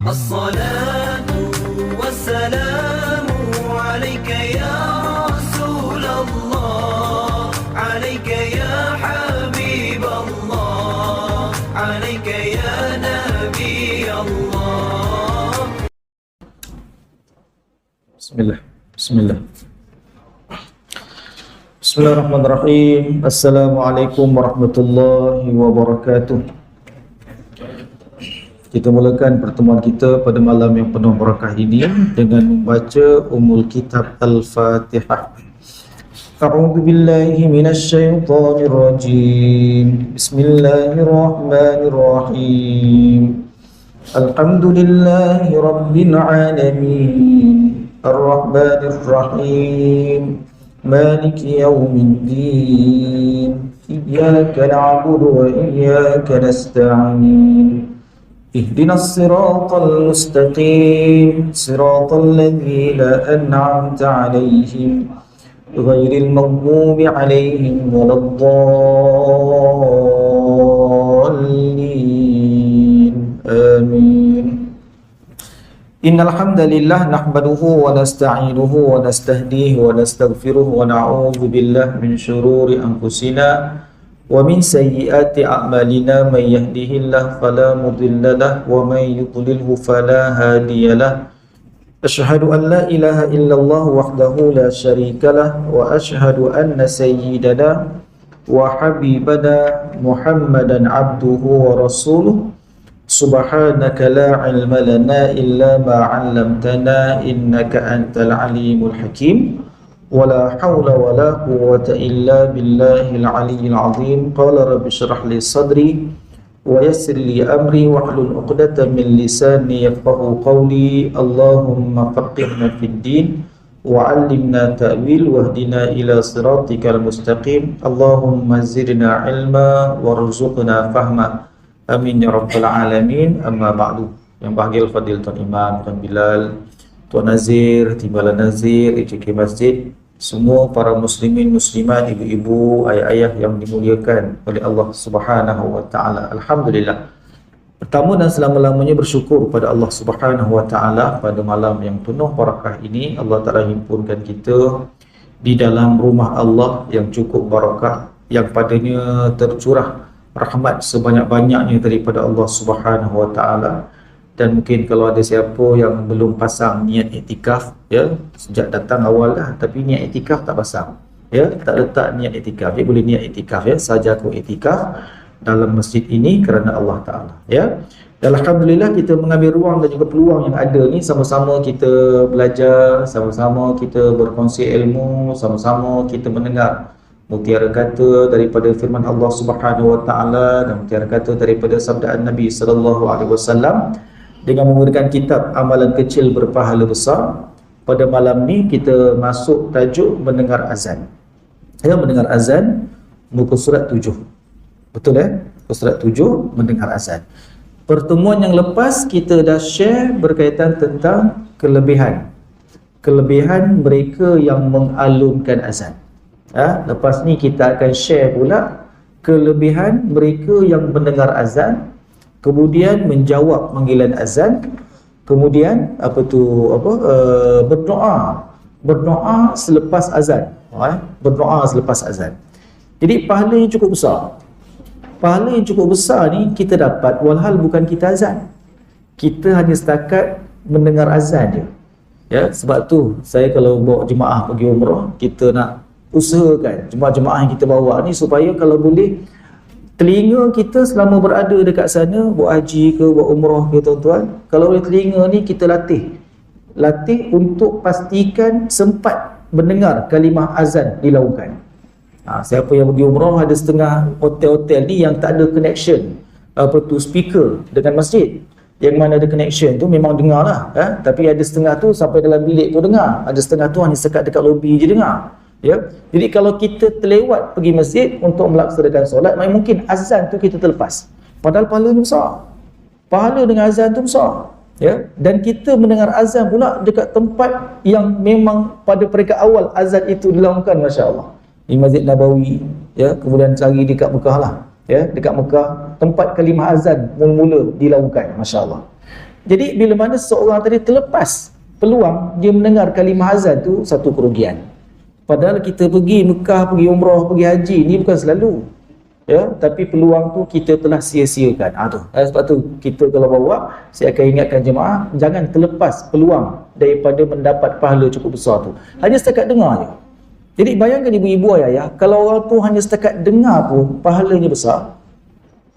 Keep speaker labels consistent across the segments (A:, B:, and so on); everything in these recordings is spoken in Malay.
A: الصلاة والسلام عليك يا رسول الله عليك يا حبيب الله عليك يا نبي الله.
B: Bismillah. Bismillahirrahmanirrahim. Assalamualaikum warahmatullahi wabarakatuh. Kita mulakan pertemuan kita pada malam yang penuh barakah ini dengan membaca Ummul Kitab Al-Fatihah. A'udzu billahi minasy syaithanir rajim. Bismillahirrahmanirrahim. Alhamdulillahi rabbil alamin. Ar-Rahmanir Rahim. Maliki yaumiddin. Iyyaka na'budu wa iyyaka nasta'in. اهدنا الصراط المستقيم صراط الذين أنعمت عليهم غير المغضوب عليهم ولا الضالين آمين. إن الحمد لله نحمده ونستعينه ونستهديه ونستغفره ونعوذ بالله من شرور أنفسنا ومن سيئات أعمالنا من يهده الله فلا مضل له ومن يضلله فلا هادي له. أشهد أن لا إله إلا الله وحده لا شريك له وأشهد أن سيدنا وحبيبنا محمدا عبده ورسوله. سبحانك لا علم لنا إلا ما علمتنا إنك أنت العليم الحكيم. ولا حول ولا قوة إلا بالله العلي العظيم. قال رب اشرح لي صدري ويسر لي أمري واحلل عقدة من لساني يفقهوا قولي. اللهم فقهنا في الدين وعلمنا تأويل واهدنا إلى صراطك المستقيم. اللهم زدنا علما وارزقنا فهما. Amin ya rabbal alamin. Amma ba'du. Yang bahagia al-fadil Tuan Imam, Tuan Bilal, Tuan Nazir, Timbalan Nazir, EJK Masjid, semua para muslimin, muslimat, ibu-ibu, ayah-ayah yang dimuliakan oleh Allah Subhanahu wa taala. Alhamdulillah. Pertama dan selama-lamanya bersyukur pada Allah Subhanahu wa taala pada malam yang penuh barakah ini. Allah Taala himpunkan kita di dalam rumah Allah yang cukup barakah, yang padanya tercurah rahmat sebanyak-banyaknya daripada Allah Subhanahu wa taala. Dan mungkin kalau ada siapa yang belum pasang niat iktikaf, ya, sejak datang awal dah, tapi niat iktikaf tak pasang, ya, tak letak niat iktikaf, dia boleh niat iktikaf, ya, saja aku iktikaf dalam masjid ini kerana Allah Taala, ya. Dan alhamdulillah kita mengambil ruang dan juga peluang yang ada ni, sama-sama kita belajar, sama-sama kita berkongsi ilmu, sama-sama kita mendengar mutiara kata daripada firman Allah Subhanahu wa taala dan mutiara kata daripada sabdaan Nabi sallallahu alaihi wasallam, dengan memberikan kitab amalan kecil berpahala besar. Pada malam ni kita masuk tajuk mendengar azan. Ya, mendengar azan, muka surat 7. Betul, muka surat 7 mendengar azan. Pertemuan yang lepas kita dah share berkaitan tentang kelebihan mereka yang mengalunkan azan. Lepas ni kita akan share pula kelebihan mereka yang mendengar azan, kemudian menjawab panggilan azan, kemudian berdoa selepas azan, berdoa selepas azan. Jadi pahala yang cukup besar. Pahala yang cukup besar ni kita dapat walhal bukan kita azan. Kita hanya setakat mendengar azan je. Ya, sebab tu saya kalau bawa jemaah pergi umrah, kita nak usahakan jemaah-jemaah yang kita bawa ni supaya kalau boleh telinga kita selama berada dekat sana, buat haji ke, buat umrah ke tuan-tuan, kalau boleh telinga ni kita latih untuk pastikan sempat mendengar kalimah azan dilakukan. Siapa yang pergi umrah, ada setengah hotel-hotel ni yang tak ada connection speaker dengan masjid. Yang mana ada connection tu memang dengar lah, tapi ada setengah tu sampai dalam bilik pun dengar, ada setengah tu hanya sekat dekat lobi je dengar. Ya, jadi kalau kita terlewat pergi masjid untuk melaksanakan solat, mungkin azan tu kita terlepas. Padahal pahala ni besar. Pahala dengan azan tu besar. Ya, dan kita mendengar azan pula dekat tempat yang memang pada peringkat awal azan itu dilakukan, masya-Allah. Di Masjid Nabawi, ya, kemudian cari dekat Mekah lah. Ya, dekat Mekah tempat kalimah azan mula-mula dilakukan, masya-Allah. Jadi bila mana seseorang tadi terlepas peluang dia mendengar kalimah azan tu, satu kerugian. Padahal kita pergi Mekah, pergi umrah, pergi haji ni bukan selalu, ya, tapi peluang tu kita telah sia-siakan. Sebab tu kita kalau bawa, saya akan ingatkan jemaah, jangan terlepas peluang daripada mendapat pahala cukup besar tu hanya setakat dengar je. Jadi bayangkan ibu-ibu ayah, kalau orang tu hanya setakat dengar pun pahalanya besar.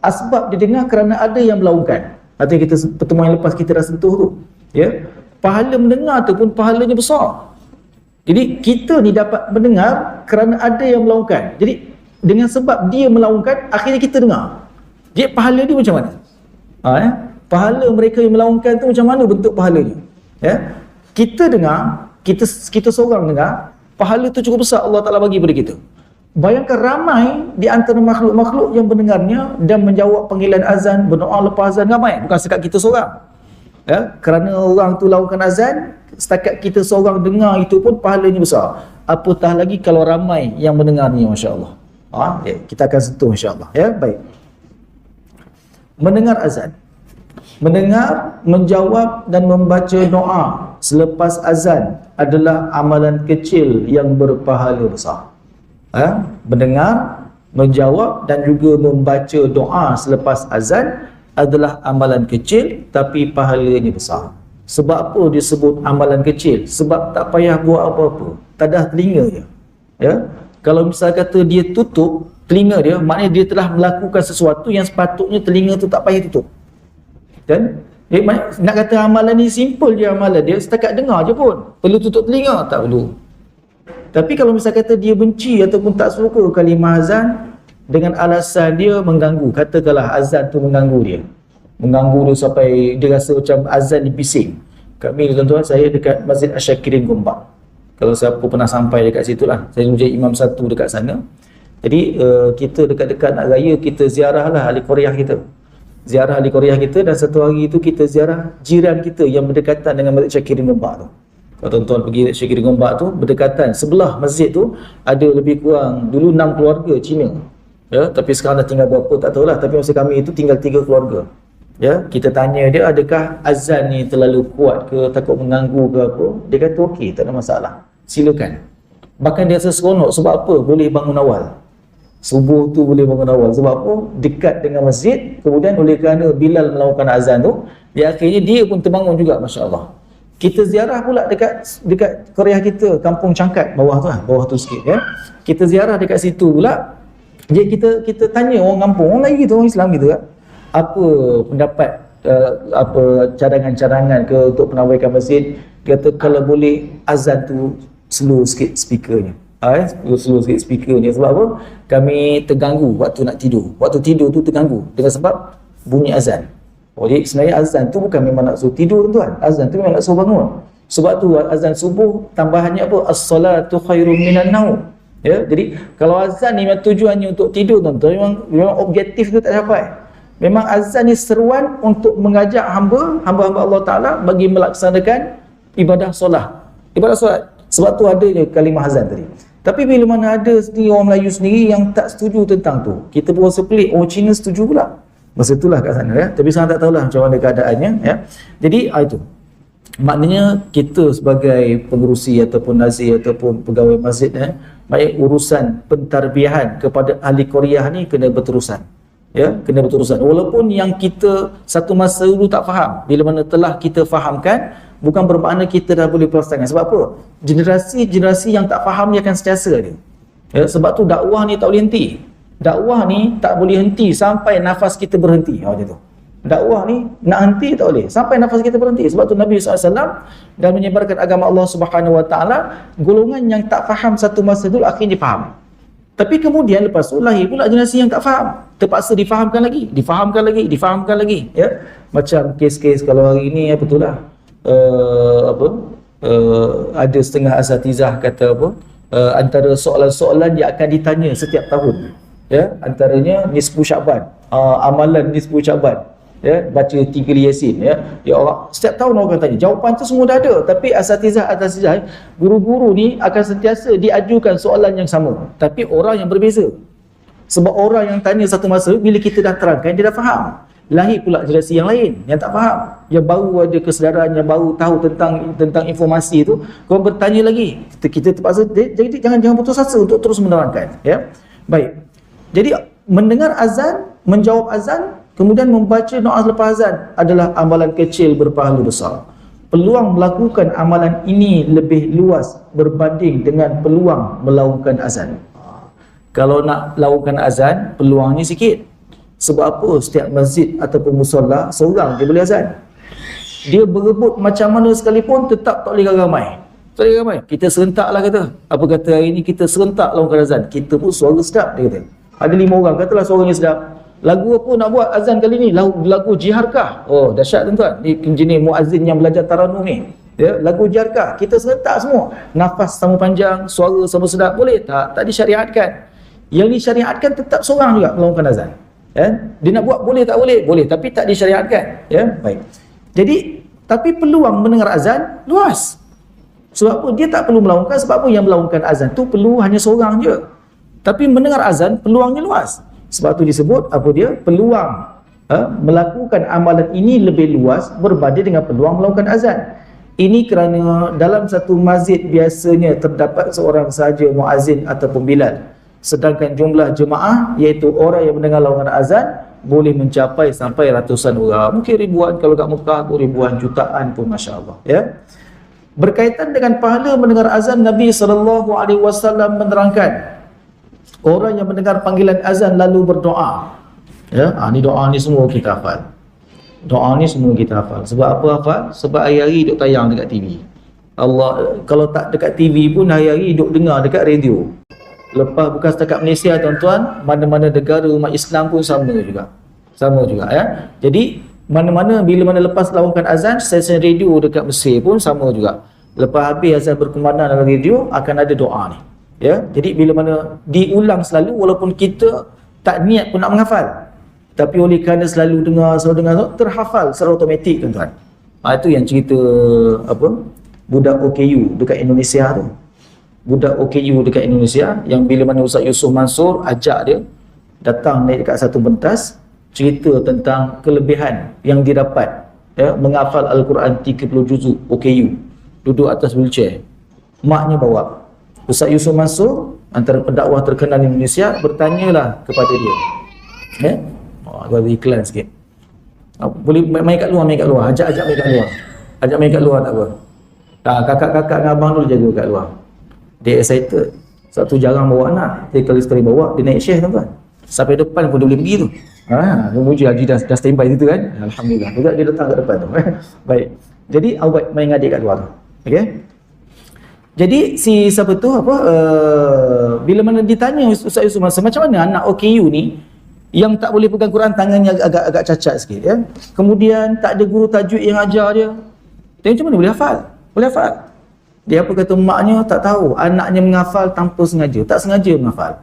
B: Asbab dia dengar kerana ada yang melaungkan. Artinya kita pertemuan yang lepas kita dah sentuh tu, ya, pahala mendengar tu pun pahalanya besar. Jadi kita ni dapat mendengar kerana ada yang melaungkan. Jadi dengan sebab dia melaungkan, akhirnya kita dengar. Jadi pahala dia macam mana? Pahala mereka yang melaungkan tu macam mana bentuk pahalanya? Ya, kita dengar, kita seorang dengar, pahala tu cukup besar Allah Ta'ala bagi pada kita. Bayangkan ramai di antara makhluk-makhluk yang mendengarnya dan menjawab panggilan azan, berdoa lepas azan, ramai, bukan setakat kita seorang. Ya, kerana orang tu lakukan azan, setakat kita seorang dengar itu pun pahalanya besar. Apatah lagi kalau ramai yang mendengarnya, masya-Allah. Ya, kita akan sentuh insya-Allah, ya. Baik. Mendengar azan. Mendengar, menjawab dan membaca doa selepas azan adalah amalan kecil yang berpahala besar. Mendengar, menjawab dan juga membaca doa selepas azan adalah amalan kecil tapi pahalanya besar. Sebab apa disebut amalan kecil? Sebab tak payah buat apa-apa, tadah telinga je. Ya? Kalau misal kata dia tutup telinga dia, maknanya dia telah melakukan sesuatu yang sepatutnya telinga tu tak payah tutup. Dan nak kata amalan ni simple je, amalan dia setakat dengar je pun perlu tutup telinga? Tak perlu. Tapi kalau misal kata dia benci ataupun tak suka kalimah azan dengan alasan dia mengganggu, katakanlah azan tu mengganggu dia sampai dia rasa macam azan dipising. Kami tuan-tuan, saya dekat Masjid Asyakirin Gombak. Kalau siapa pernah sampai dekat situ lah, saya menjadi imam satu dekat sana. Jadi kita dekat-dekat nak raya, kita ziarah lah ahli Korea kita. Ziarah ahli Korea kita, dan satu hari itu kita ziarah jiran kita yang berdekatan dengan Masjid Asyakirin Gombak tu. Kalau tuan-tuan pergi Asyakirin Gombak tu, berdekatan sebelah masjid tu ada lebih kurang dulu 6 keluarga Cina. Ya, tapi sekarang dah tinggal berapa tak tahulah, tapi masa kami itu tinggal 3 keluarga. Ya, kita tanya dia, adakah azan ni terlalu kuat ke, takut mengganggu ke apa? Dia kata okey, tak ada masalah, silakan. Bahkan dia rasa seronok, sebab apa? Boleh bangun awal. Subuh tu boleh bangun awal. Sebab apa? Dekat dengan masjid. Kemudian oleh kerana Bilal melakukan azan tu, dia akhirnya dia pun terbangun juga, masya-Allah. Kita ziarah pula dekat Korea kita, Kampung Cangkat bawah tu lah, bawah tu sikit ya. Kita ziarah dekat situ pula. Jadi kita tanya orang kampung, orang lagi tu, orang Islam gitu kan, apa pendapat, apa cadangan-cadangan ke untuk penawaikan masjid. Dia kata kalau boleh azan tu slow sikit speakernya. Slow sikit speakernya. Sebab apa? Kami terganggu waktu nak tidur. Waktu tidur tu terganggu dengan sebab bunyi azan. Jadi sebenarnya azan tu bukan memang nak suruh tidur tuan. Azan tu memang nak suruh bangun. Sebab tu azan subuh tambahannya apa? As-salatu khairum minan naum. Ya, jadi kalau azan ni memang tujuannya untuk tidur tuan-tuan, memang objektif tu tak capai. Memang azan ni seruan untuk mengajak hamba-hamba Allah Taala bagi melaksanakan ibadah solat. Ibadah solat. Sebab tu adanya kalimah azan tadi. Tapi bila mana ada sendiri orang Melayu sendiri yang tak setuju tentang tu, kita pun rasa pelik, orang Cina setuju pula. Masa itulah kat sana ya. Tapi sekarang tak tahulah macam mana keadaannya ya. Jadi itu. Maknanya kita sebagai pengerusi ataupun nazir ataupun pegawai masjid baik urusan pentarbiahan kepada ahli Korea ni kena berterusan. Ya, kena berterusan. Walaupun yang kita satu masa dulu tak faham, bila mana telah kita fahamkan, bukan bermakna kita dah boleh pelaksanaan. Sebab apa? Generasi yang tak faham ni akan sentiasa dia. Ya, sebab tu dakwah ni tak boleh henti. Dakwah ni tak boleh henti sampai nafas kita berhenti. Macam tu. Dakwah ni nak henti tak boleh sampai nafas kita berhenti. Sebab tu Nabi SAW dan menyebarkan agama Allah Subhanahu Wa Taala, golongan yang tak faham satu masa dulu akhirnya faham. Tapi kemudian lepas tu lahir pula generasi yang tak faham, terpaksa difahamkan lagi. Ya, macam kes-kes kalau hari ini betul lah. Ada setengah asatizah kata apa? Antara soalan-soalan yang akan ditanya setiap tahun. Ya, antaranya nisfu Syaban, amalan nisfu Syaban, ya, baca 3 Yasin ya. Ya orang setiap tahun orang akan tanya. Jawapan tu semua dah ada, tapi asatizah guru-guru ni akan sentiasa diajukan soalan yang sama, tapi orang yang berbeza. Sebab orang yang tanya satu masa, bila kita dah terangkan dia dah faham. lahir pula generasi yang lain yang tak faham, yang baru ada kesedaran, yang baru tahu tentang informasi itu, kau bertanya lagi, kita terpaksa, jadi jangan putus asa untuk terus menerangkan, ya. Baik, jadi mendengar azan, menjawab azan, kemudian membaca doa selepas azan adalah amalan kecil berpahala besar. Peluang melakukan amalan ini lebih luas berbanding dengan peluang melakukan azan. Kalau nak lakukan azan, peluangnya sikit. Sebab apa? Setiap masjid ataupun musalla, seorang dia boleh azan. Dia berebut macam mana sekalipun, tetap tak boleh ramai. Tak boleh ramai. Kita serentak lah kata. Apa kata hari ni kita serentak lakukan azan. Kita pun suara sedap, dia kata. Ada 5 orang, katalah suaranya sedap. Lagu apa nak buat azan kali ni? Lagu jiharkah? Oh, dahsyat tuan-tuan. Ni jenis muazzin yang belajar taranum ni. Ya, lagu jiharkah. Kita serentak semua. Nafas sama panjang, suara sama sedap. Boleh tak? Tak disyariatkan. Yang disyariatkan tetap seorang juga melakukan azan. Ya? Dia nak buat boleh tak boleh? Boleh, tapi tak disyariatkan. Ya, baik. Jadi, tapi peluang mendengar azan luas. Sebab apa? Dia tak perlu melakukan, sebab apa yang melakukan azan tu perlu hanya seorang je. Tapi mendengar azan peluangnya luas. Sebab tu disebut apa dia? Peluang melakukan amalan ini lebih luas berbanding dengan peluang melakukan azan. Ini kerana dalam satu masjid biasanya terdapat seorang sahaja muazzin ataupun bilal. Sedangkan jumlah jemaah, iaitu orang yang mendengar lawangan azan, boleh mencapai sampai ratusan orang. Mungkin ribuan, kalau kat Mekah tu ribuan, jutaan pun, Masya Allah. Ya? Berkaitan dengan pahala mendengar azan, Nabi SAW menerangkan, orang yang mendengar panggilan azan lalu berdoa. Ya, ni doa ni semua kita hafal. Doa ni semua kita hafal. Sebab apa hafal? Sebab hari-hari duk tayang dekat TV. Allah, kalau tak dekat TV pun hari-hari duk dengar dekat radio. Lepas bukan setakat Malaysia tuan-tuan, mana-mana negara umat Islam pun sama juga. Sama juga, ya. Jadi mana-mana bila mana lepas lakukan azan, stesen radio dekat Mesir pun sama juga. Lepas habis azan berkumandang dalam radio, akan ada doa ni. Ya, jadi bila mana diulang selalu, walaupun kita tak niat pun nak menghafal, tapi oleh kerana selalu dengar, terhafal secara automatik tuan-tuan. Itu yang cerita apa? Budak OKU dekat Indonesia tu. Budak OKU dekat Indonesia yang bila mana Ustaz Yusof Mansur ajak dia datang naik dekat satu pentas, cerita tentang kelebihan yang didapat, ya, menghafal Al-Quran 30 juzuk OKU, duduk atas wheelchair, maknya bawa. Ustaz Yusof Mansur, antara pendakwah terkenal di Indonesia, bertanyalah kepada dia. Ya? Aku ada iklan sikit. Boleh main kat luar, ajak main kat luar. Ajak main kat luar tak apa. Kakak-kakak dengan abang dulu jaga kat luar. Dia excited. Satu jarang bawa anak. Dia kalau sekali bawa, dia naik share tuan-tuan. Sampai depan pun dia boleh pergi tu. Memuji Haji dah standby situ kan. Alhamdulillah. Juga dia datang kat depan tu. Baik. Jadi awak main dengan adik kat luar tu. Okey. Jadi si siapa tu bila mana ditanya Ustaz Yusof Mansur, macam mana anak OKU ni yang tak boleh pegang Quran, tangannya agak cacat sikit, ya. Kemudian tak ada guru tajwid yang ajar dia. Dia macam mana boleh hafal? Boleh hafal. Dia apa kata maknya tak tahu, anaknya menghafal tanpa sengaja, tak sengaja menghafal.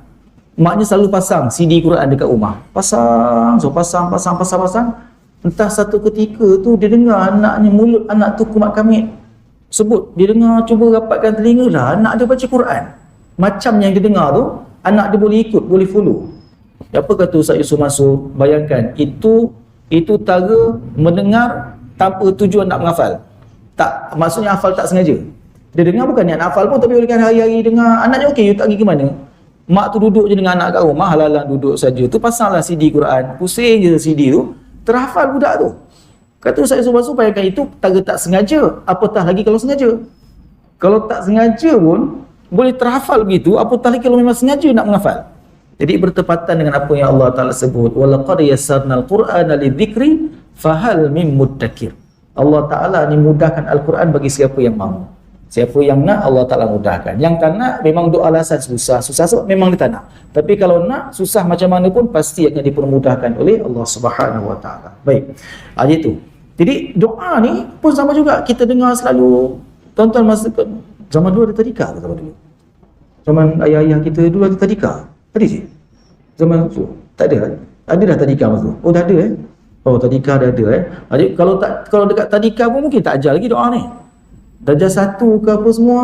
B: Maknya selalu pasang CD Quran dekat rumah. Pasang. Entah satu ketika tu dia dengar mulut anak tu kumat kamit. Sebut, dia dengar, cuba rapatkan telinga lah, anak dia baca Quran. Macam yang dia dengar tu, anak dia boleh ikut, boleh follow. Apa kata Ustaz Yusof Mansur? Bayangkan, itu tara mendengar tanpa tujuan nak menghafal. Tak, maksudnya hafal tak sengaja. Dia dengar bukan niat hafal pun, tapi oleh kerana hari-hari dengar, anaknya okey, tak pergi ke mana. Mak tu duduk je dengan anak kat rumah, halalan duduk saja. Tu pasanglah CD Quran, pusing je CD tu, terhafal budak tu. Kata Ustaz Yusof Mansur, bayangkan itu tara tak sengaja, apatah lagi kalau sengaja. Kalau tak sengaja pun boleh terhafal begitu, apatah lagi kalau memang sengaja nak menghafal. Jadi bertepatan dengan apa yang Allah Ta'ala sebut, walaqad yassarnal Qur'ana lidzikri fahal mim muddakir. Allah Ta'ala ni mudahkan Al-Quran bagi siapa yang mahu. Siapa yang nak, Allah Ta'ala mudahkan. Yang tak nak, memang doa alasan susah sebab memang dia tak nak. Tapi kalau nak, susah macam mana pun pasti akan dipermudahkan oleh Allah Subhanahu Wa Ta'ala. Baik, itu. Jadi doa ni pun sama juga, kita dengar selalu. Tuan-tuan masa zaman dulu ada tadika ke zaman dulu? Zaman ayah-ayah kita dulu ada tadika? Ada je? Zaman tu? Tak ada? Ada dah tadika masa tu? Oh dah ada Oh tadika dah ada Jadi kalau dekat tadika pun mungkin tak ajar lagi doa ni. Darjah 1 ke apa semua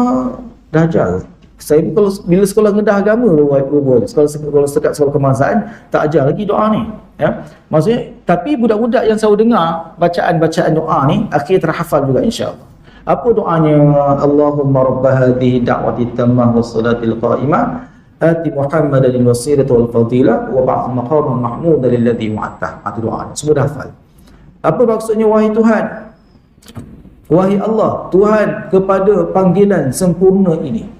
B: dah ajar. Saya kalau bila sekolah ngedah agama, kalau dekat sekolah kebangsaan tak ajar lagi doa ni, ya. Maksudnya Tapi budak-budak yang selalu dengar bacaan-bacaan doa ni akhir terhafal juga insya-Allah. Apa doanya? Allahumma rabb hadhihi da'wati tammah was salatil qa'imah ati Muhammadan al-wasilata wal fadilah wa ba'ath maqaman mahmudan alladhi wa'adta. Itu doa. Semua dah hafal. Apa maksudnya wahai Tuhan? Wahai Allah, Tuhan kepada panggilan sempurna ini.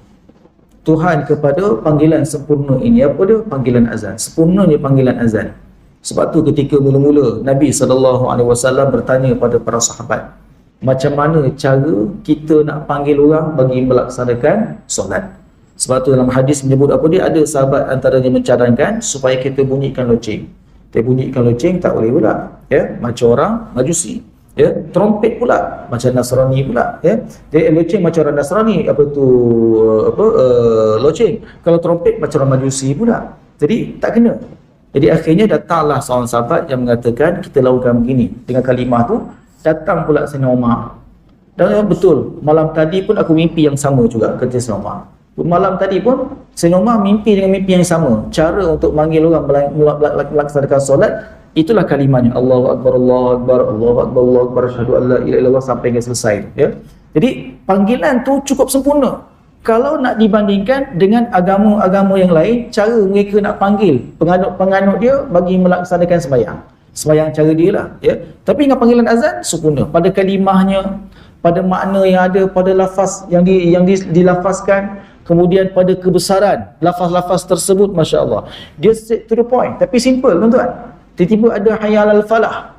B: Tuhan kepada panggilan sempurna ini. Apa dia? Panggilan azan. Sempurnanya panggilan azan. Sebab tu ketika mula-mula Nabi SAW bertanya pada para sahabat, macam mana cara kita nak panggil orang bagi melaksanakan solat. Sebab tu dalam hadis menyebut apa dia, ada sahabat antaranya mencadangkan supaya kita bunyikan loceng. Kita bunyikan loceng tak boleh pula, ya, macam orang Majusi. Ya, trompet pula macam Nasrani pula, ya. Jadi loceng macam orang Nasrani, loceng. Kalau trompet macam orang Majusi pula. Jadi tak kena. Jadi akhirnya datanglah seorang sahabat yang mengatakan kita lakukan begini. Dengan kalimah tu datang pula Sayyidina Umar. Dan betul, malam tadi pun aku mimpi yang sama juga, kata Sayyidina Umar. Malam tadi pun Sayyidina Umar mimpi dengan mimpi yang sama. Cara untuk manggil orang melaksanakan solat, itulah kalimahnya. Allahu Akbar, Allahu Akbar, Allahu Akbar, Allahu Akbar, asyhadu an la ilaha illallah sampai hingga selesai, ya. Jadi panggilan tu cukup sempurna. Kalau nak dibandingkan dengan agama-agama yang lain, cara mereka nak panggil penganut-penganut dia bagi melaksanakan sembahyang. Sembahyang cara dia lah, ya. Tapi dengan panggilan azan sempurna pada kalimahnya, pada makna yang ada, pada lafaz yang dilafazkan, kemudian pada kebesaran lafaz-lafaz tersebut, masya-Allah. Dia straight to the point, tapi simple, tuan-tuan. Tiba-tiba ada hayya 'alal falah.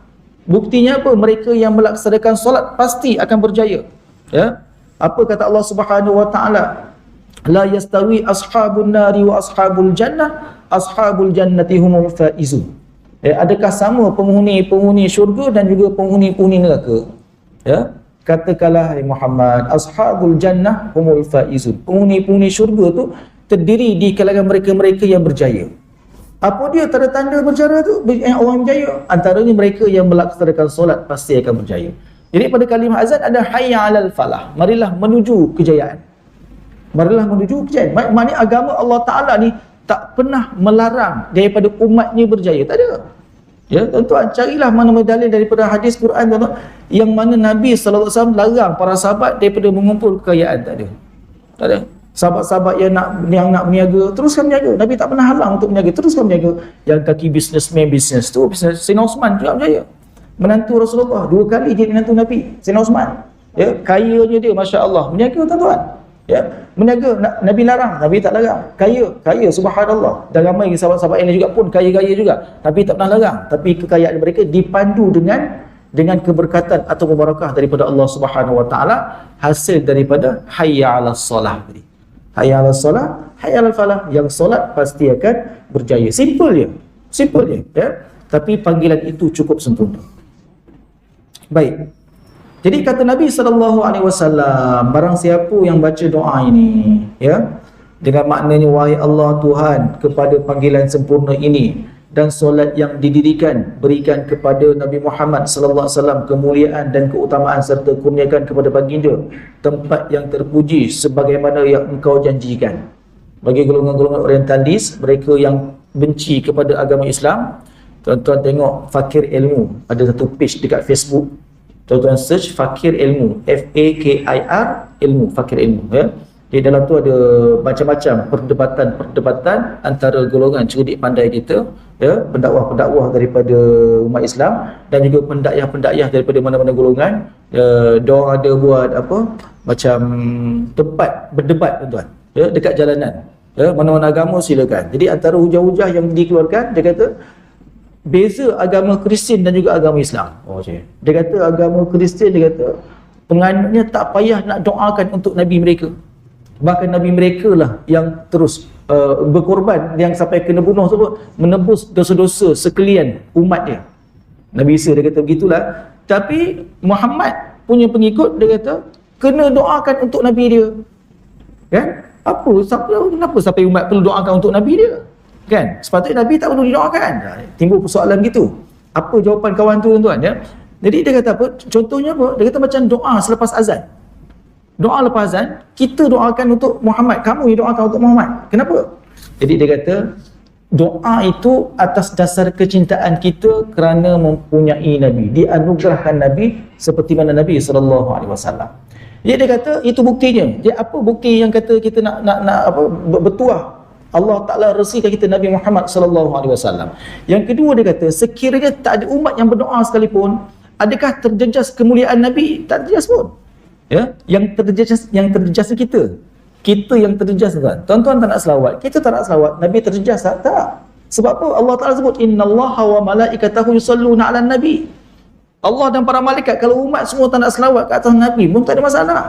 B: Buktinya apa? Mereka yang melaksanakan solat pasti akan berjaya, ya. Apa kata Allah Subhanahu wa taala? La yastawi ashabun nari wa ashabul jannah, ashabul jannati humul faizun. Adakah sama penghuni syurga dan juga penghuni neraka? Ya, katakanlah hai Muhammad, ashabul jannah humul faizun. Penghuni syurga tu terdiri di kalangan mereka-mereka yang berjaya. Apa dia tanda-tanda berjaya tu? Orang berjaya antaranya mereka yang melaksanakan solat pasti akan berjaya. Jadi pada kalimah azan ada hayya 'alal falah. Marilah menuju kejayaan. Marilah menuju kejayaan. Maknanya agama Allah Taala ni tak pernah melarang daripada umatnya berjaya. Tak ada. Ya, tuan-tuan, carilah mana-mana dalil daripada hadis Quran, tuan-tuan, yang mana Nabi sallallahu alaihi wasallam larang para sahabat daripada mengumpul kekayaan. Tak ada. Tak ada. Sahabat-sahabat yang nak berniaga, teruskan berniaga. Nabi tak pernah halang untuk berniaga, teruskan berniaga. Yang kaki bisnes tu, bisnes Sayyidina Osman juga berjaya. Menantu Rasulullah 2 kali jadi menantu Nabi, Sayyidina Osman. Ya, kayanya dia, masya-Allah. Berniaga, tuan-tuan. Ya, berniaga Nabi larang, Nabi tak larang. Kaya subhanallah. Dan ramai sahabat-sahabat yang juga pun kaya-kaya juga. Nabi tak pernah larang, tapi kekayaan mereka dipandu dengan keberkatan atau barakah daripada Allah Subhanahu wa taala, hasil daripada hayya 'alas solah tadi. Hayya 'alas solah, hayya 'alal falah. Yang solat pasti akan berjaya. Simple je, ya. Tapi panggilan itu cukup sempurna. Baik. Jadi kata Nabi SAW, barang siapa yang baca doa ini, ya, dengan maknanya wahai Allah Tuhan kepada panggilan sempurna ini dan solat yang didirikan berikan kepada Nabi Muhammad SAW kemuliaan dan keutamaan serta kurniakan kepada baginda tempat yang terpuji sebagaimana yang engkau janjikan. Bagi golongan-golongan orientalis, mereka yang benci kepada agama Islam, tuan-tuan tengok Fakir Ilmu, ada satu page dekat Facebook. Tuan-tuan search Fakir Ilmu, F-A-K-I-R Ilmu, Fakir Ilmu, ya. Di dalam tu ada macam-macam perdebatan antara golongan cerdik pandai kita, ya, pendakwah-pendakwah daripada umat Islam dan juga pendakwah-pendakwah daripada mana-mana golongan. Diorang ada buat apa? Macam tempat berdebat, tuan-tuan, ya, dekat jalanan. Ya, mana-mana agama silakan. Jadi antara hujah-hujah yang dikeluarkan, dia kata beza agama Kristian dan juga agama Islam. Dia kata agama Kristian, dia kata penganutnya tak payah nak doakan untuk Nabi mereka. Bahkan Nabi mereka lah yang terus berkorban, yang sampai kena bunuh sebab menebus dosa-dosa sekalian umat dia. Nabi Isa dia kata begitulah. Tapi Muhammad punya pengikut, dia kata kena doakan untuk Nabi dia. Kan? Kenapa sampai umat perlu doakan untuk Nabi dia? Kan? Sepatutnya Nabi tak perlu didoakan. Timbul persoalan gitu. Apa jawapan kawan tu, tuan-tuan, ya? Jadi dia kata apa? Contohnya apa? Dia kata macam doa selepas azan. Doa lepas azan, kita doakan untuk Muhammad. Kamu yang doakan untuk Muhammad. Kenapa? Jadi dia kata, Doa itu atas dasar kecintaan kita kerana mempunyai Nabi, dianugerahkan Nabi seperti mana Nabi SAW. Dia kata itu buktinya. Dia apa bukti yang kata kita nak apa bertuah Allah Ta'ala resikan kita Nabi Muhammad SAW. Yang kedua dia kata, sekiranya tak ada umat yang berdoa sekalipun, adakah terjejas kemuliaan Nabi? Tak terjejas pun. Ya, yang terjejas kita yang terjejas kan. Tuan-tuan tak nak selawat, kita tak nak selawat, Nabi terjejas tak? Tak. Sebab apa? Allah Ta'ala sebut innallaha wa malaikatahu yusalluna 'alan nabi. Allah dan para malaikat, kalau umat semua tak nak selawat ke atas Nabi pun tak ada masalah.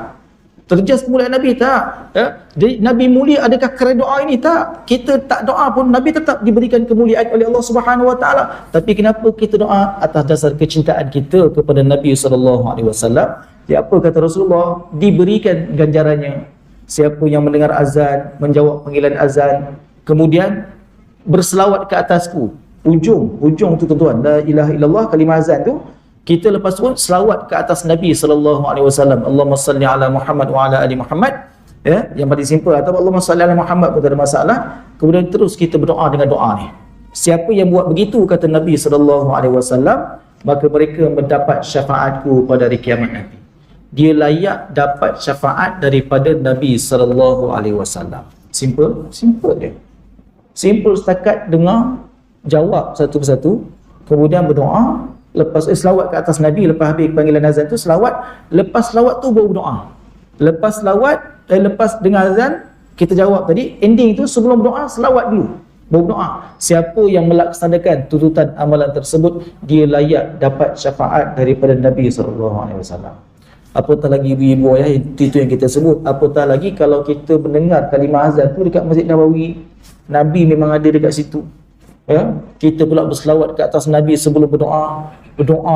B: Terjejas kemuliaan Nabi tak? Ya? Jadi Nabi mulia adakah kerana doa ini? Tak. Kita tak doa pun Nabi tetap diberikan kemuliaan oleh Allah Subhanahu Wa Taala. Tapi kenapa kita doa? Atas dasar kecintaan kita kepada Nabi SAW. Ya, apa kata Rasulullah? Diberikan ganjarannya. Siapa yang mendengar azan, menjawab panggilan azan, kemudian berselawat ke atasku. Ujung tu tuan-tuan, la ilaha illallah, kalimah azan tu, kita lepas tu selawat ke atas Nabi SAW. Allahumma salli ala Muhammad wa ala ali Muhammad. Ya, yang paling simple, atau Allahumma salli ala Muhammad pun tak ada masalah. Kemudian terus kita berdoa dengan doa ni. Siapa yang buat begitu, kata Nabi SAW, maka mereka mendapat syafaatku pada hari kiamat nanti. Dia layak dapat syafaat daripada Nabi SAW. Simple dia. Simple setakat dengar, jawab satu persatu, kemudian berdoa, lepas selawat ke atas Nabi, lepas habis panggilan azan tu selawat, lepas selawat tu baru berdoa. Lepas selawat, lepas dengar azan, kita jawab tadi, ending tu sebelum berdoa, selawat dulu, baru berdoa. Siapa yang melaksanakan tuntutan amalan tersebut, dia layak dapat syafaat daripada Nabi SAW. Apatah lagi ibu-ibu ayah, itu yang kita sebut. Apatah lagi kalau kita mendengar kalimah azan tu dekat Masjid Nabawi, Nabi memang ada dekat situ. Ya, kita pula berselawat ke atas Nabi sebelum berdoa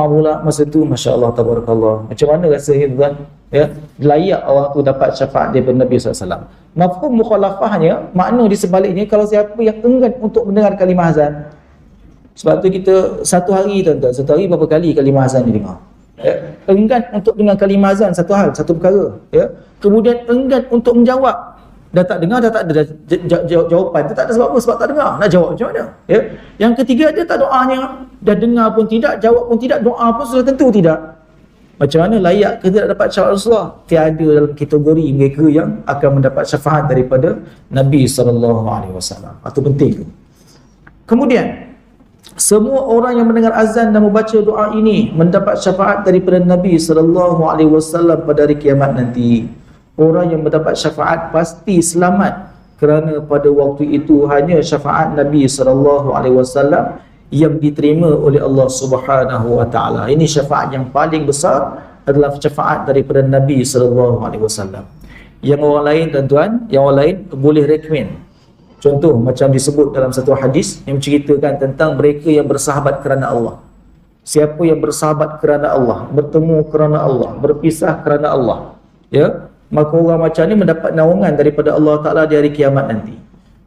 B: pula masa tu, masya-Allah tabarakallah. Macam mana rasanya tuan? Ya, layak orang tu dapat syafaat daripada Nabi SAW. Mafhum mukhalafahnya, makna di sebaliknya, kalau siapa yang enggan untuk mendengar kalimah azan. Sebab tu kita satu hari berapa kali kalimah azan didengar. Ya, enggan untuk dengar kalimah azan satu perkara, ya. Kemudian enggan untuk menjawab, dah tak dengar, dah tak ada jawapan, tak ada sebab apa, sebab tak dengar, nak jawab macam mana, ya. Yang ketiga, dia tak doanya, dah dengar pun tidak, jawab pun tidak, doa pun sudah tentu tidak. Macam mana layak ke tidak dapat syafaat Rasulullah? Tiada dalam kategori mereka yang akan mendapat syafaat daripada Nabi SAW. Itu penting. Kemudian semua orang yang mendengar azan dan membaca doa ini mendapat syafaat daripada Nabi SAW pada hari kiamat nanti. Orang yang mendapat syafaat pasti selamat, kerana pada waktu itu hanya syafaat Nabi SAW yang diterima oleh Allah Subhanahu Wa Taala. Ini syafaat yang paling besar adalah syafaat daripada Nabi SAW. Yang orang lain tuan-tuan, yang orang lain boleh recommend. Contoh macam disebut dalam satu hadis yang menceritakan tentang mereka yang bersahabat kerana Allah. Siapa yang bersahabat kerana Allah, bertemu kerana Allah, berpisah kerana Allah, ya, maka orang macam ni mendapat naungan daripada Allah Ta'ala di hari kiamat nanti.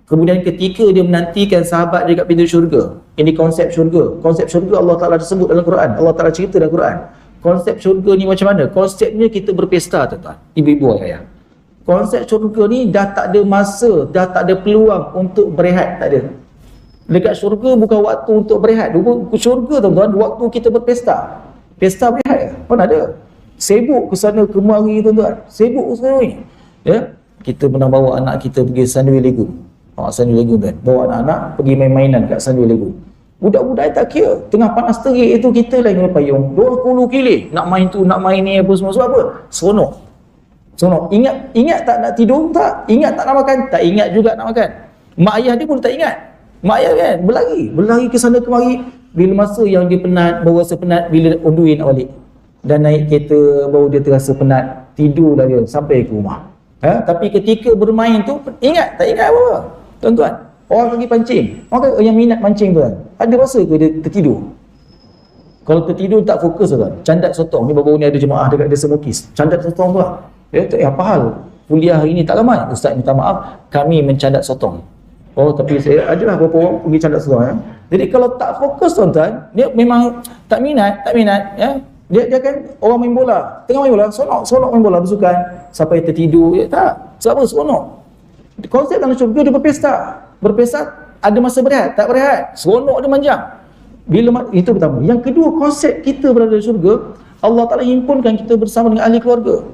B: Kemudian ketika dia menantikan sahabat dia kat pintu syurga, ini konsep syurga. Konsep syurga Allah Ta'ala disebut dalam Quran. Allah Ta'ala cerita dalam Quran. Konsep syurga ni macam mana? Konsepnya kita berpesta tuan-tuan, ibu-ibu ayah. Konsep syurga ni dah tak ada masa, dah tak ada peluang untuk berehat, tak ada. Dekat syurga bukan waktu untuk berehat. Syurga tuan-tuan, waktu kita berpesta. Pesta berehat ke? Mana ada? Sibuk ke sana kemari tuan-tuan. Sibuk semua ni. Ya? Kita pernah bawa anak kita pergi Sunway Lagoon. Sunway Lagoon kan. Bawa anak-anak pergi main-mainan kat Sunway Lagoon. Budak-budak tak kira. Tengah panas terik itu kita lagi berpayung. 20 kili. Nak main tu, nak main ni apa semua. Sebab apa? Seronok. Ingat tak nak tidur? Tak. Ingat tak nak makan? Tak ingat juga nak makan. Mak ayah dia pun tak ingat. Mak ayah kan berlari ke sana kemari. Bila masa yang dia penat, baru rasa penat, bila on the way nak balik dan naik kereta, baru dia terasa penat, tidur dah dia sampai ke rumah. Tapi ketika bermain tu, ingat tak ingat apa tuan-tuan? Orang pergi pancing, orang yang minat mancing tuan, ada masa ke dia tertidur? Kalau tertidur tak fokus tuan. Candat sotong ni, baru-baru ni ada jemaah dekat Desa Mukis, candat sotong tuan. Apa hal? Kuliah hari ni tak ramai. Ustaz minta maaf, kami mencandat sotong. Oh, tapi saya adalah beberapa orang pergi candat sotong. Ya? Jadi kalau tak fokus tuan-tuan, dia memang tak minat, ya. Dia kan orang main bola, tengah main bola, seronok main bola, bersukan, sampai tertidur, ya tak. Sebab apa? Seronok. Konsep dalam syurga dia berpesta. Berpesta Ada masa berehat, tak berehat, seronok dia manjang. Itu pertama. Yang kedua, konsep kita berada di syurga, Allah Ta'ala himpunkan kita bersama dengan ahli keluarga.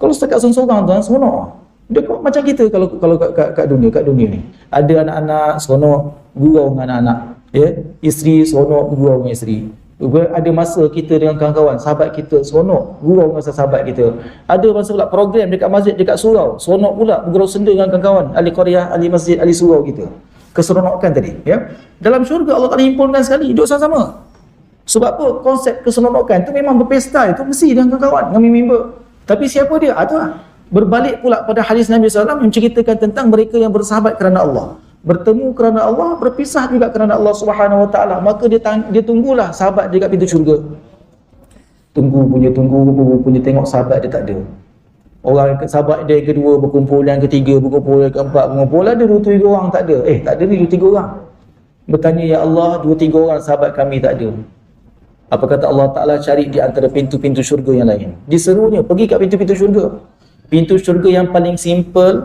B: Kalau setakat seorang tuan, seronok. Dia macam kita kalau kat dunia ni. Ada anak-anak seronok gurau dengan anak-anak, ya. Isteri seronok gurau dengan isteri. Ada masa kita dengan kawan-kawan, sahabat kita seronok gurau dengan sahabat kita. Ada masa pula program dekat masjid, dekat surau, seronok pula bergurau senda dengan kawan-kawan, ahli qaryah, ahli masjid, ahli surau kita. Keseronokan tadi, ya. Dalam syurga Allah Ta'ala himpunkan sekali, hidup sama-sama. Sebab apa? Konsep keseronokan tu memang berpesta, itu mesti dengan kawan-kawan, dengan member. Tapi siapa dia? Itulah. Berbalik pula pada hadis Nabi SAW menceritakan tentang mereka yang bersahabat kerana Allah, bertemu kerana Allah, berpisah juga kerana Allah Subhanahu Wa Taala. Maka dia tunggulah sahabat dia kat pintu syurga. Tunggu punya tengok sahabat dia tak ada. Orang sahabat dia yang kedua berkumpul, yang ketiga berkumpul, yang keempat berkumpul, ada 2-3 orang tak ada. Tak ada ni 2-3 orang. Bertanya, ya Allah, 2-3 orang sahabat kami tak ada. Apa kata Allah Ta'ala? Cari di antara pintu-pintu syurga yang lain. Diserunya pergi kat pintu-pintu syurga. Pintu syurga yang paling simple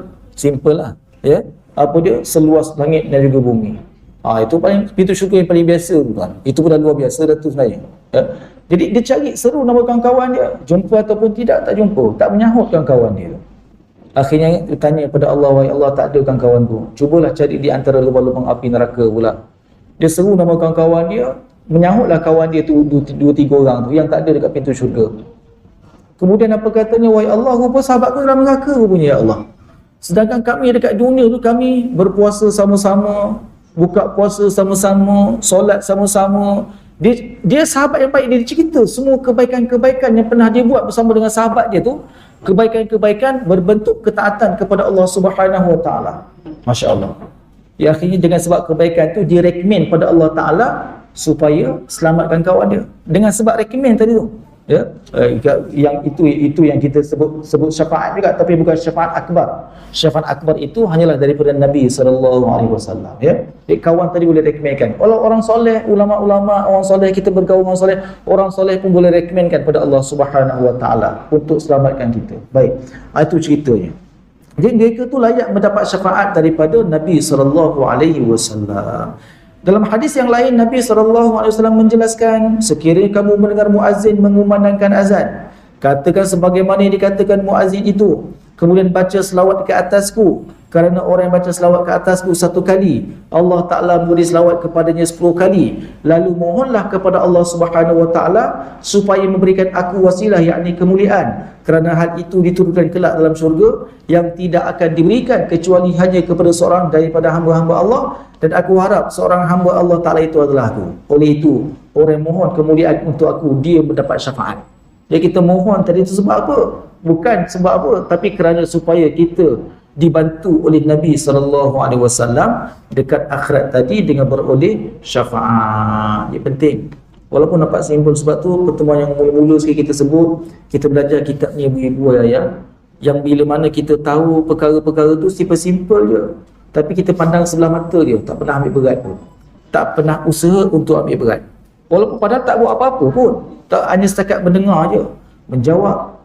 B: lah, ya. Apa dia? Seluas langit dan juga bumi. Itu paling pintu syurga yang paling biasa tu kan. Itu pun dah luar biasa dah tu sebenarnya. Ya. Jadi dia cari, seru nama kawan-kawan dia. Jumpa ataupun tidak, tak jumpa. Tak menyahut kawan-kawan dia. Akhirnya dia tanya kepada Allah, wahai Allah, tak ada kawan-kawanku. Cubalah cari di antara lubang-lubang api neraka pula. Dia seru nama kawan-kawan dia, menyahutlah kawan dia tu 2-3 orang tu yang tak ada dekat pintu syurga. Kemudian apa katanya? Wahai Allah, rupa sahabatku dalam neraka rupanya, ya Allah. Sedangkan kami dekat dunia tu, kami berpuasa sama-sama, buka puasa sama-sama, solat sama-sama. Dia sahabat yang baik, dia cerita semua kebaikan-kebaikan yang pernah dia buat bersama dengan sahabat dia tu. Kebaikan-kebaikan berbentuk ketaatan kepada Allah Subhanahu Wa Taala. Masya Allah. Ya, akhirnya dengan sebab kebaikan tu, dia recommend pada Allah Ta'ala supaya selamatkan kawan dia. Dengan sebab recommend tadi tu, ya, yang itu yang kita sebut syafaat juga, tapi bukan syafaat akbar. Syafaat akbar itu hanyalah daripada Nabi SAW, ya. Jadi kawan tadi boleh rekomenkan. Kalau orang soleh, ulama-ulama, orang soleh, kita bergaul dengan orang soleh pun boleh rekomenkan pada Allah Subhanahu Wa Taala untuk selamatkan kita. Baik, itu ceritanya. Jadi mereka tu layak mendapat syafaat daripada Nabi SAW. Dalam hadis yang lain, Nabi SAW menjelaskan, sekiranya kamu mendengar muazzin mengumandangkan azan, katakan sebagaimana yang dikatakan muazzin itu, kemudian baca selawat ke atasku, kerana orang yang baca selawat ke atasku 1 kali, Allah Ta'ala memberi selawat kepadanya 10 kali. Lalu mohonlah kepada Allah Subhanahu Wa Ta'ala supaya memberikan aku wasilah, yakni kemuliaan, kerana hal itu diturunkan kelak dalam syurga yang tidak akan diberikan kecuali hanya kepada seorang daripada hamba-hamba Allah. Dan aku harap seorang hamba Allah Ta'ala itu adalah aku. Oleh itu, orang yang mohon kemuliaan untuk aku, dia mendapat syafaat. Jadi kita mohon tadi itu sebab apa? Bukan sebab apa, tapi kerana supaya kita dibantu oleh Nabi SAW dekat akhirat tadi dengan beroleh syafaat. Ini penting. Walaupun nampak simbol, sebab tu pertemuan yang mula-mula sekali kita sebut, kita belajar kitab ni ibu-ibu ayah, yang bila mana kita tahu perkara-perkara tu simple je, tapi kita pandang sebelah mata dia, tak pernah ambil berat pun, tak pernah usaha untuk ambil berat. Walaupun padahal tak buat apa-apa pun, tak, hanya setakat mendengar je, menjawab,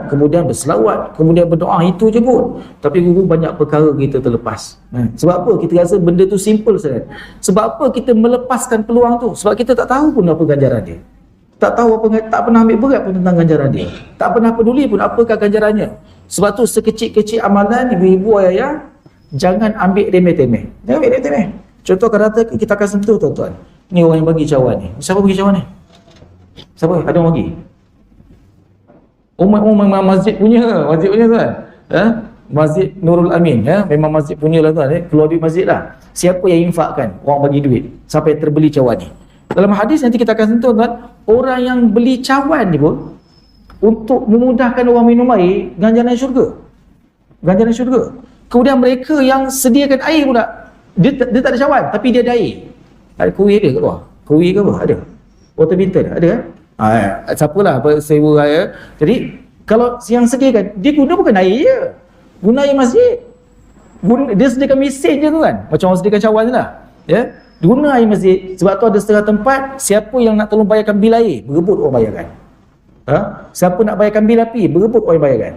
B: kemudian berselawat, kemudian berdoa, itu je pun. Tapi guru banyak perkara kita terlepas. Sebab apa? Kita rasa benda tu simple saja. Sebab apa kita melepaskan peluang tu? Sebab kita tak tahu pun apa ganjaran dia. Tak tahu apa, tak pernah ambil berat pun tentang ganjaran dia. Tak pernah peduli pun apakah ganjarannya. Sebab tu sekecil-kecil amalan, ibu-ibu ayah, jangan ambil remeh-temeh. Jangan ambil remeh-temeh. Contoh kata kita akan sentuh, tuan-tuan. Ni orang yang bagi cawan ni. Siapa bagi cawan ni? Siapa? Ada orang bagi? Memang masjid punya tuan. Masjid Nurul Amin, memang masjid punya lah tuan. Keluar duit masjid lah. Siapa yang infakkan? Orang bagi duit sampai terbeli cawan ni. Dalam hadis nanti kita akan sentuh tuan, orang yang beli cawan ni pun untuk memudahkan orang minum air, ganjaran syurga. Ganjaran syurga. Kemudian mereka yang sediakan air pula, dia tak ada cawan tapi dia ada air. Ada kuih dia kat luar. Kuih ke apa? Ada. Water filter ada kan? Siapalah sewa air. Jadi kalau yang sediakan, dia guna bukan air je, guna air masjid. Dia sediakan mesin je tu kan, macam orang sediakan cawan je lah, ya. Guna air masjid. Sebab tu ada setengah tempat, siapa yang nak tolong bayarkan bil air, berebut orang bayarkan. Siapa nak bayarkan bil api, berebut orang bayarkan.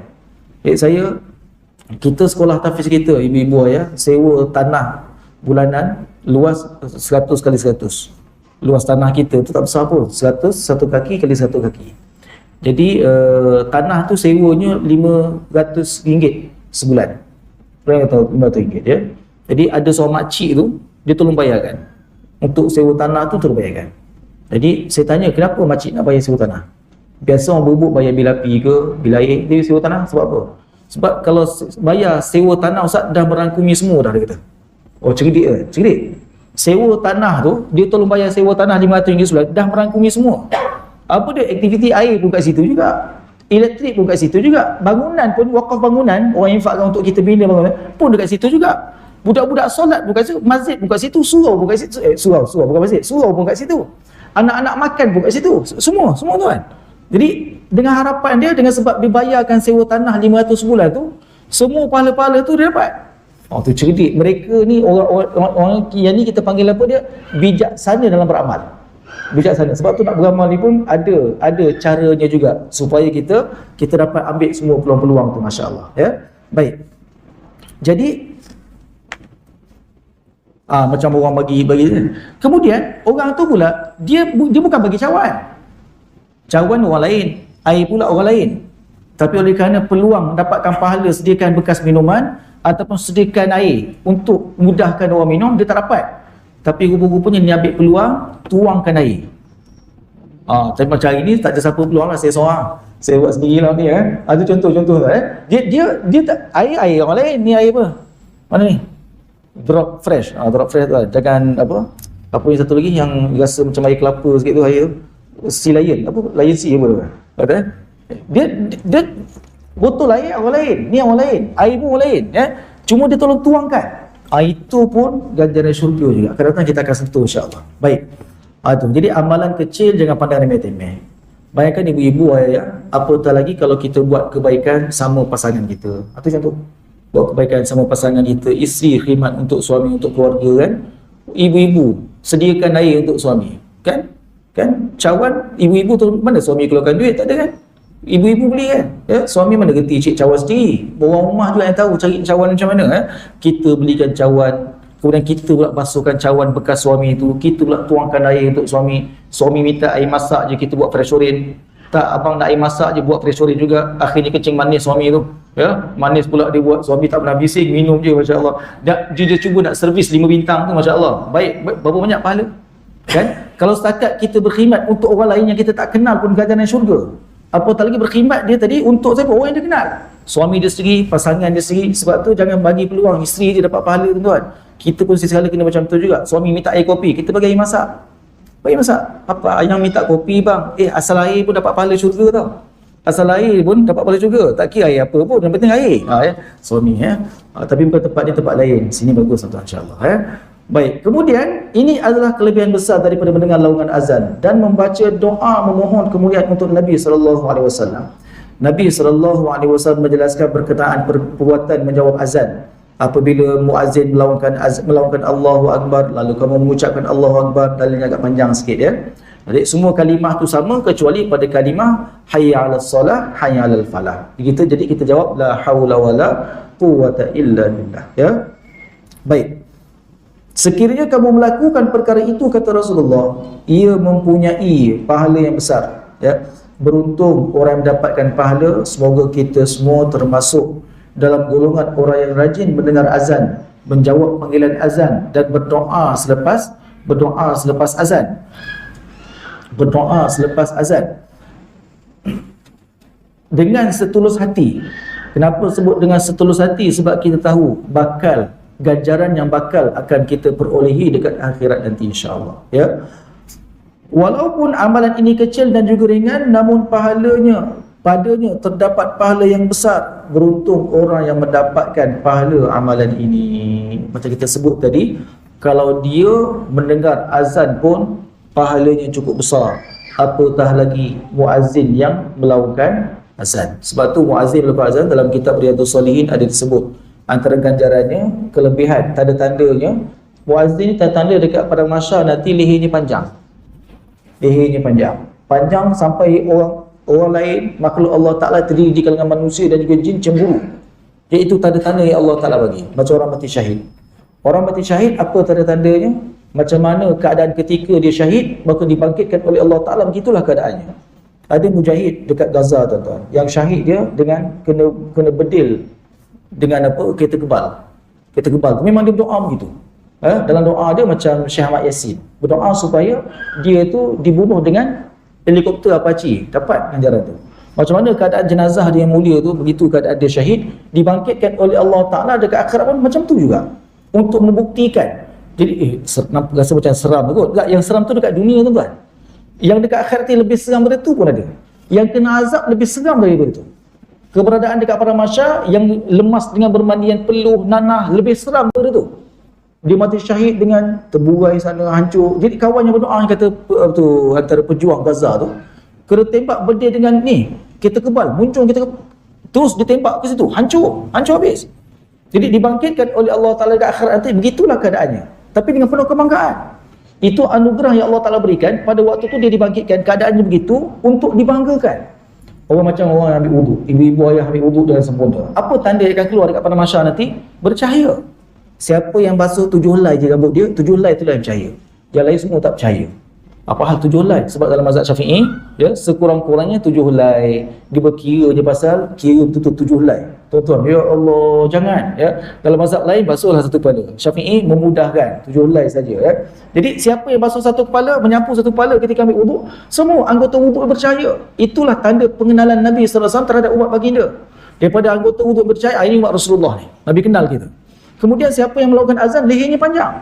B: Kita sekolah tahfiz kita, ibu-ibu ayah sewa tanah bulanan luas 100 kali 100. Luas tanah kita tu tak besar pun, 100 1 kaki kali 1 kaki. Jadi tanah tu sewanya RM500 sebulan. Orang tahu RM500 ya. Jadi ada seorang makcik tu dia tolong bayarkan. Untuk sewa tanah tu tolong bayarkan. Jadi saya tanya, kenapa makcik nak bayar sewa tanah? Biasa orang bubuk bayar bil api ke, bil air, dia sewa tanah sebab apa? Sebab kalau bayar sewa tanah Ustaz dah merangkumi semua dah, dia kata. Oh, cerdik ke? Cerdik. Sewa tanah tu, dia tolong bayar sewa tanah RM500 sebulan, dah merangkumi semua. Apa dia? Aktiviti air pun kat situ juga, elektrik pun kat situ juga, bangunan pun, wakaf bangunan, orang infakkan untuk kita bina bangunan pun dekat situ juga. Budak-budak solat pun kat situ, masjid pun kat situ, surau pun kat situ, surau bukan masjid, surau pun kat situ, anak-anak makan pun kat situ, semua tuan. Jadi dengan harapan dia, dengan sebab dibayarkan sewa tanah 500 sebulan tu, semua pahala-pahala tu dia dapat. Oh, tu cerdik. Mereka ni orang yang ni kita panggil apa dia? Bijaksana dalam beramal. Bijaksana. Sebab tu nak beramal ni pun ada caranya juga supaya kita dapat ambil semua peluang-peluang tu, masya-Allah ya. Baik. Jadi macam orang bagi. Kemudian orang tu pula dia bukan bagi cawan. Cawan orang lain, air pula orang lain. Tapi oleh kerana peluang mendapatkan pahala, sediakan bekas minuman ataupun sediakan air untuk mudahkan orang minum, dia tak dapat. Tapi rupa-rupanya ni ambil peluang, tuangkan air. Tapi macam hari ni tak ada siapa peluang lah, saya seorang. Saya buat sendiri lah ni Ada contoh-contoh Dia tak, air orang lain. Ni air apa? Mana ni? Drop fresh. Drop fresh tu lah. Jangan apa yang satu lagi yang rasa macam air kelapa sikit tu, air tu. Sea Lion, Lion Sea apa tu? Kata dia botol air orang lain, ni orang lain, air pun orang lain cuma dia tolong tuangkan. Itu pun ganjaran syurga juga. Akan datang kita akan sentuh, insya-Allah. Baik. Tu. Jadi amalan kecil jangan pandang remeh-temeh. Bayangkan ibu-ibu, ayah, apatah lagi kalau kita buat kebaikan sama pasangan kita. Itu contoh. Buat kebaikan sama pasangan kita, isteri khidmat untuk suami, untuk keluarga kan. Ibu-ibu sediakan air untuk suami, kan cawan, ibu-ibu tu mana suami keluarkan duit? Tak ada kan? Ibu-ibu beli kan? Suami mana gerti cik cawan sendiri. Orang rumah juga yang tahu cari cawan macam mana Kita belikan cawan, kemudian kita pula basuhkan cawan bekas suami itu, kita pula tuangkan air untuk suami. Suami minta air masak je, kita buat fresh orange. Tak, abang nak air masak je, buat fresh orange juga. Akhirnya kencing manis suami tu. Manis pula dia buat, suami tak pernah bising, minum je, masya-Allah. Dia cuba nak servis 5 bintang tu, masya-Allah. Baik, berapa banyak pahala? Kan? Kalau setakat kita berkhidmat untuk orang lain yang kita tak kenal pun ganjaran syurga. Apatah lagi berkhidmat dia tadi untuk siapa? Orang yang dia kenal. Suami dia sendiri, pasangan dia sendiri. Sebab tu jangan bagi peluang isteri dia dapat pahala, tuan-tuan. Kita pun sekali kena macam tu juga. Suami minta air kopi, kita bagi air masak. Bagi masak. Apa yang minta kopi bang? Asal air pun dapat pahala syurga tau. Asal air pun dapat pahala syurga. Tak kira air apa pun, yang penting air. Suami tapi bukan tempat dia, tempat lain. Sini bagus tuan-tuan, insya-Allah Baik, kemudian ini adalah kelebihan besar daripada mendengar laungan azan dan membaca doa memohon kemuliaan untuk Nabi SAW. Nabi SAW menjelaskan berkenaan perbuatan menjawab azan. Apabila muazzin melaungkan Allahu Akbar, lalu kamu mengucapkan Allahu Akbar, dalilnya agak panjang sikit Jadi semua kalimah tu sama kecuali pada kalimah hayya 'alas salah, hayya 'alal falah. Jadi kita jawab la haula wala quwwata illa billah Baik. Sekiranya kamu melakukan perkara itu, kata Rasulullah, ia mempunyai pahala yang besar Beruntung orang yang mendapatkan pahala. Semoga kita semua termasuk dalam golongan orang yang rajin mendengar azan, menjawab panggilan azan dan berdoa selepas azan. Berdoa selepas azan dengan setulus hati. Kenapa sebut dengan setulus hati? Sebab kita tahu ganjaran yang bakal akan kita perolehi dekat akhirat nanti, insya-Allah Walaupun amalan ini kecil dan juga ringan, namun padanya terdapat pahala yang besar. Beruntung orang yang mendapatkan pahala amalan ini. Macam kita sebut tadi, kalau dia mendengar azan pun pahalanya cukup besar, apatah lagi muazzin yang melaungkan azan. Sebab tu muazzin melakukan azan dalam kitab Riyadhus Shalihin ada disebut antara ganjarannya, kelebihan, tanda-tandanya, muazzin ni tanda dekat pada mahsyar nanti lehernya panjang. Panjang sampai orang lain, makhluk Allah Ta'ala terdiri di kalangan manusia dan juga jin cemburu. Iaitu tanda-tanda yang Allah Ta'ala bagi. Macam orang mati syahid. Orang mati syahid, apa tanda-tandanya? Macam mana keadaan ketika dia syahid, maka dibangkitkan oleh Allah Ta'ala, begitulah keadaannya. Ada mujahid dekat Gaza, tuan-tuan, yang syahid dia dengan kena bedil dengan apa? Kereta kebal. Kereta kebal. Memang dia berdoa begitu. Dalam doa dia macam Syekh Ahmad Yasin, berdoa supaya dia tu dibunuh dengan helikopter Apache, dapat ganjaran tu. Macam mana keadaan jenazah dia yang mulia tu, begitu keadaan dia syahid, dibangkitkan oleh Allah Ta'ala dekat akhirat pun macam tu juga, untuk membuktikan. Jadi rasa macam seram kot. Tak, yang seram tu dekat dunia, tuan-tuan. Yang dekat akhirat ni lebih seram daripada tu pun ada. Yang kena azab lebih seram daripada tu. Keberadaan dekat padang mahsyar yang lemas dengan bermandian peluh, nanah, lebih seram daripada tu. Dia mati syahid dengan terburai sana, hancur. Jadi kawan yang berdoa, kata tu antara pejuang Gaza tu, kena tembak berdiri dengan ni kereta kebal, muncul kereta kebal, terus ditembak ke situ, hancur habis. Jadi dibangkitkan oleh Allah Ta'ala dekat akhirat nanti, begitulah keadaannya, tapi dengan penuh kebanggaan. Itu anugerah yang Allah Ta'ala berikan. Pada waktu tu dia dibangkitkan, keadaannya begitu untuk dibanggakan. Orang macam orang yang ambil wuduk, ibu-ibu ayah ambil wuduk dengan sempurna. Apa tanda yang akan keluar dekat padang mahsyar nanti? Bercahaya. Siapa yang basuh 7 helai je rambut dia, 7 helai itulah yang percaya. Yang lain semua tak percaya. Apa hal 7 helai? Sebab dalam mazhab Syafi'i, ya, sekurang-kurangnya 7 helai. Dia berkira je pasal kira betul-betul 7 helai. Tuan-tuan, ya Allah, jangan, ya. Dalam mazhab lain basuhlah satu kepala. Syafi'i memudahkan 7 helai saja, ya. Jadi siapa yang basuh satu kepala, menyapu satu kepala ketika ambil wuduk, semua anggota wuduk bercahaya. Itulah tanda pengenalan Nabi sallallahu alaihi wasallam terhadap umat baginda. Daripada anggota wuduk bercahaya, ini umat Rasulullah ni. Nabi kenal kita. Kemudian siapa yang melakukan azan, lehernya panjang.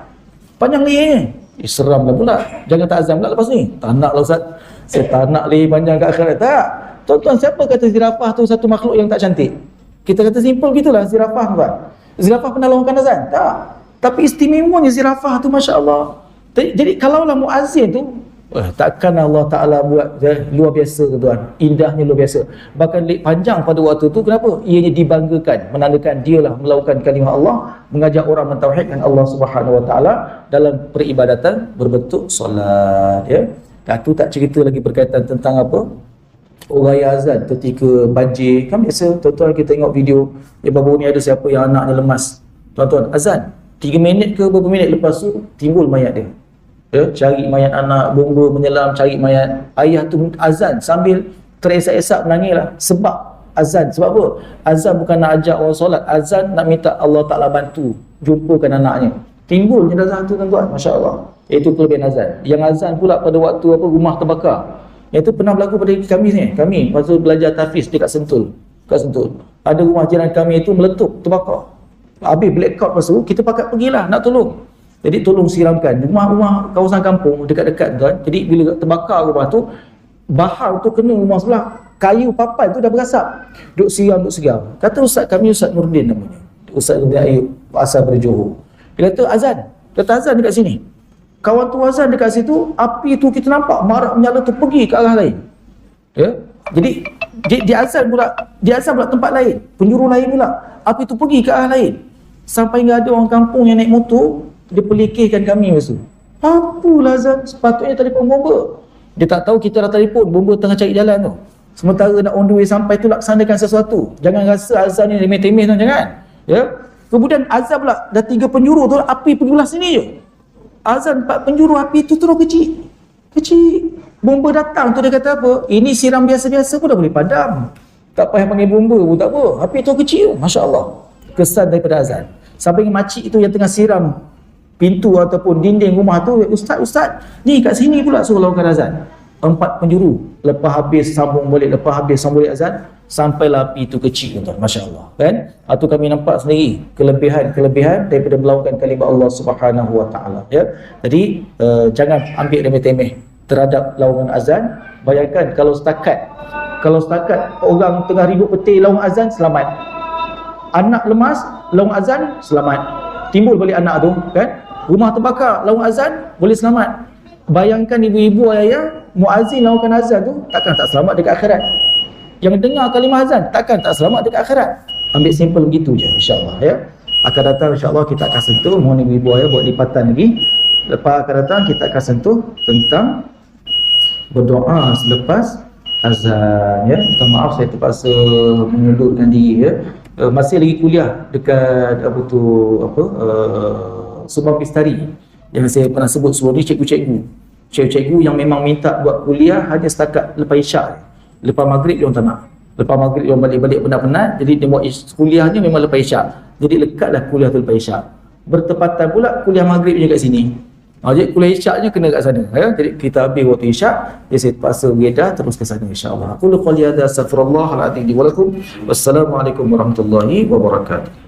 B: Panjang lehernya. Seram lah pula. Jangan tak azam pula lepas ni. Tak nak lah Ustaz. Saya tak nak leher panjang kat akhirat. Tak. Tuan-tuan, siapa kata zirafah tu satu makhluk yang tak cantik? Kita kata simple gitulah zirafah, tuan. Zirafah pernah lakukan azan? Tak. Tapi istimewanya zirafah tu, Masya Allah. Jadi kalaulah muazzin tu, takkan Allah Ta'ala buat luar biasa, tuan. Indahnya luar biasa. Bahkan panjang pada waktu tu, kenapa? Ianya dibanggakan, menandakan dialah melakukan kalimah Allah, mengajak orang mentauhidkan Allah Subhanahu Wa Ta'ala dalam peribadatan berbentuk solat, ya. Tu tak cerita lagi berkaitan tentang apa? Uraya azan ketika banjir. Kan biasa tuan-tuan kita tengok video, baru ni ada siapa yang anaknya lemas. Tuan-tuan, azan 3 minit ke beberapa minit lepas tu timbul mayat dia. Ya, cari mayat anak, bomba menyelam, cari mayat ayah tu azan sambil teresak-esak menangis lah. Sebab azan, sebab apa? Azan bukan nak ajak orang solat, azan nak minta Allah Ta'ala bantu jumpakan anaknya. Timbul jenazah tu, tuan-tuan, Masya Allah. Itu kelebihan azan. Yang azan pula pada waktu apa, rumah terbakar. Itu pernah berlaku pada kami ni. Kami masa belajar tahfiz dekat Sentul. Kat Sentul, ada rumah jiran kami itu meletup, terbakar. Habis blackout lepas tu, kita pakat pergilah nak tolong. Jadi tolong siramkan rumah-rumah kawasan kampung dekat-dekat, tuan. Jadi bila terbakar rumah tu, bahar tu kena rumah sebelah, kayu papan tu dah berasap. Duk siram. Kata ustaz kami, Ustaz Nurdin namanya, Ustaz Nurdin Ayub, asal dari Johor. Dia kata azan. Kata azan dekat sini. Kawan tu azan dekat situ, api tu kita nampak marak menyala tu pergi ke arah lain. Ya. Jadi dia azan pula tempat lain, penjuru lain pula. Api tu pergi ke arah lain. Sampai hingga ada orang kampung yang naik motor, dia pelikirkan kami masa tu. Apalah azan, sepatutnya telefon bomba. Dia tak tahu kita dah telefon, bomba tengah cari jalan tu. Sementara nak on the way sampai tu laksanakan sesuatu. Jangan rasa azan ni remeh-temeh tu, jangan. Ya. Kemudian azan pula dah 3 penjuru tu, api pergi belah sini je. Azan 4 penjuru, api tu terus kecil. Bomba datang tu, dia kata apa? Ini siram biasa-biasa pun dah boleh padam. Tak payah panggil bomba pun tak apa. Api tu kecil, Masya Allah. Kesan daripada azan. Sampai makcik tu yang tengah siram pintu ataupun dinding rumah tu, Ustaz, ni kat sini pula suruh lakukan azan. 4 penjuru. Lepas habis sambung balik azan, sampailah api itu kecil, tuan. Masya Allah. Kan? Itu kami nampak sendiri kelebihan daripada melakukan kalimah Allah Subhanahu Wa Ta'ala. Ya? Jadi jangan ambil remeh-temeh terhadap lawangan azan. Bayangkan kalau setakat orang tengah ribut peti lawan azan, selamat. Anak lemas lawan azan, selamat. Timbul balik anak tu, kan? Rumah terbakar lawan azan, boleh selamat. Bayangkan ibu-ibu ayah muazzin lakukan azan tu, takkan tak selamat dekat akhirat. Yang dengar kalimah azan, takkan tak selamat dekat akhirat. Ambil simple begitu je, insya-Allah, ya. Akan datang insya-Allah kita akan sentuh, mohon ibu-ibu ayah buat lipatan lagi. Lepas akan datang kita akan sentuh tentang berdoa selepas azan, ya. Minta maaf saya terpaksa menyudutkan diri, ya. Masih lagi kuliah dekat Subang Pistari yang saya pernah sebut sebelum ni, cikgu-cikgu yang memang minta buat kuliah hanya setakat lepas isyak. Lepas maghrib dia orang tak nak. Lepas maghrib dia orang balik-balik penat-penat, jadi dia buat kuliahnya memang lepas isyak. Jadi lekatlah kuliah tu lepas isyak. Bertepatan pula kuliah maghribnya kat sini. Jadi kuliah isyaknya kena kat sana. Jadi kita habis waktu isyak, jadi saya terpaksa beredar terus ke sana insya-Allah. Aku qul qawli hadza astaghfirullah al-azim li wa lakum. Wassalamualaikum warahmatullahi wabarakatuh.